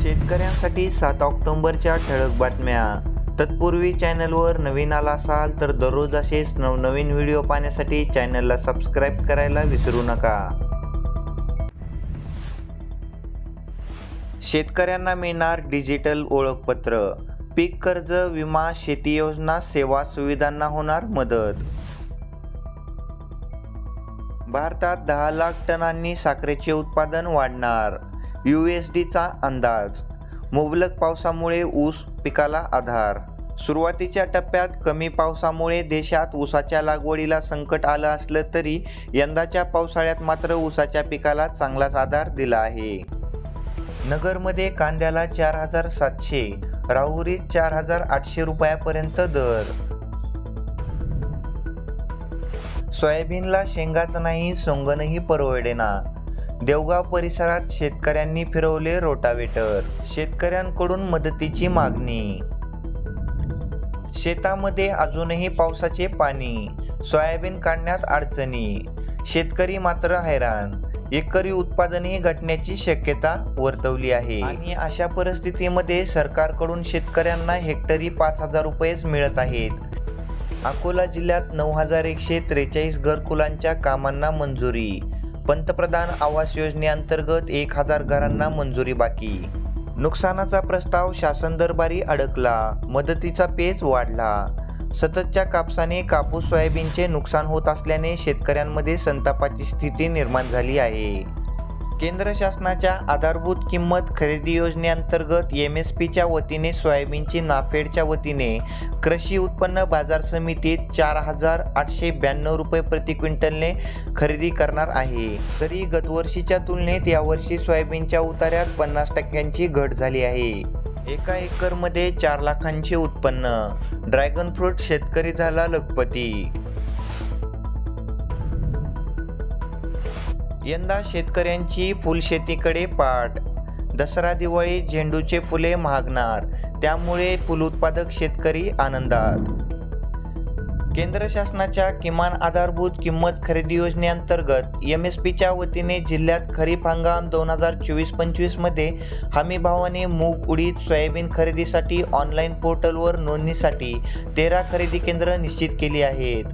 शेतकऱ्यांसाठी 7 ऑक्टोबरच्या ठळक बातम्या. तत्पूर्वी चॅनलवर नवीन आला असाल तर दररोज असेच नवनवीन व्हिडिओ पाहण्यासाठी चॅनलला सबस्क्राईब करायला विसरू नका. शेतकऱ्यांना मिळणार डिजिटल ओळखपत्र. पीक कर्ज, विमा, शेती योजना, सेवा सुविधांना होणार मदत. भारतात 10 लाख टनांनी साखरेचे उत्पादन वाढणार. USDचा अंदाज. मुबलक पावसामुळे ऊस पिकाला आधार. सुरुवातीच्या टप्प्यात कमी पावसामुळे देशात ऊसाच्या लागवडीला संकट आलं असलं तरी यंदाच्या पावसाळ्यात मात्र ऊसाच्या पिकाला चांगलाच आधार दिला आहे. नगरमध्ये कांद्याला 4,700, राहुरीत 4,800 रुपयापर्यंत दर. सोयाबीनला शेंगाच नाही, सोंगणही परवडेना. देवगाव परिसरात शेतकऱ्यांनी फिरवले रोटावेटर. शेतकऱ्यांकडून मदतीची मागणी. शेतामध्ये अजूनही पावसाचे पाणी. सोयाबीन काढण्यात अडचणी. शेतकरी मात्र हैराण. एकरी उत्पादनही घटण्याची शक्यता वर्तवली आहे. आणि अशा परिस्थितीमध्ये सरकारकडून शेतकऱ्यांना हेक्टरी 5,000 रुपयेच मिळत आहेत. अकोला जिल्ह्यात 9,143 घरकुलांच्या कामांना मंजुरी. पंतप्रधान आवास योजनेअंतर्गत 1,000 घरांना मंजुरी बाकी. नुकसानाचा प्रस्ताव शासन दरबारी अडकला. मदतीचा पेच वाढला. सततच्या कापसाने कापूस सोयाबीनचे नुकसान होत असल्याने शेतकऱ्यांमध्ये संतापाची स्थिती निर्माण झाली आहे. केंद्र शासनाच्या आधारभूत किंमत खरेदी योजनेअंतर्गत MSPच्या वतीने सोयाबीनची नाफेडच्या वतीने कृषी उत्पन्न बाजार समितीत 4,892 रुपये प्रति क्विंटलने खरेदी करणार आहे. तरी गतवर्षीच्या तुलनेत यावर्षी सोयाबीनच्या उतार्यात 50% घट झाली आहे. एका एकरमध्ये 4 लाखांचे उत्पन्न. ड्रॅगन फ्रूट शेतकरी झाला लखपती. यंदा शेतकऱ्यांची फुलशेतीकडे पाठ. दसरा दिवाळीत झेंडूचे फुले महागणार, त्यामुळे फुल उत्पादक शेतकरी आनंदात. केंद्र शासनाच्या किमान आधारभूत किंमत खरेदी योजनेअंतर्गत MSPच्या वतीने जिल्ह्यात खरीप हंगाम 2024-25 मध्ये हमीभावाने मूग, उडीद, सोयाबीन खरेदीसाठी ऑनलाईन पोर्टलवर नोंदणीसाठी 13 खरेदी केंद्र निश्चित केली आहेत.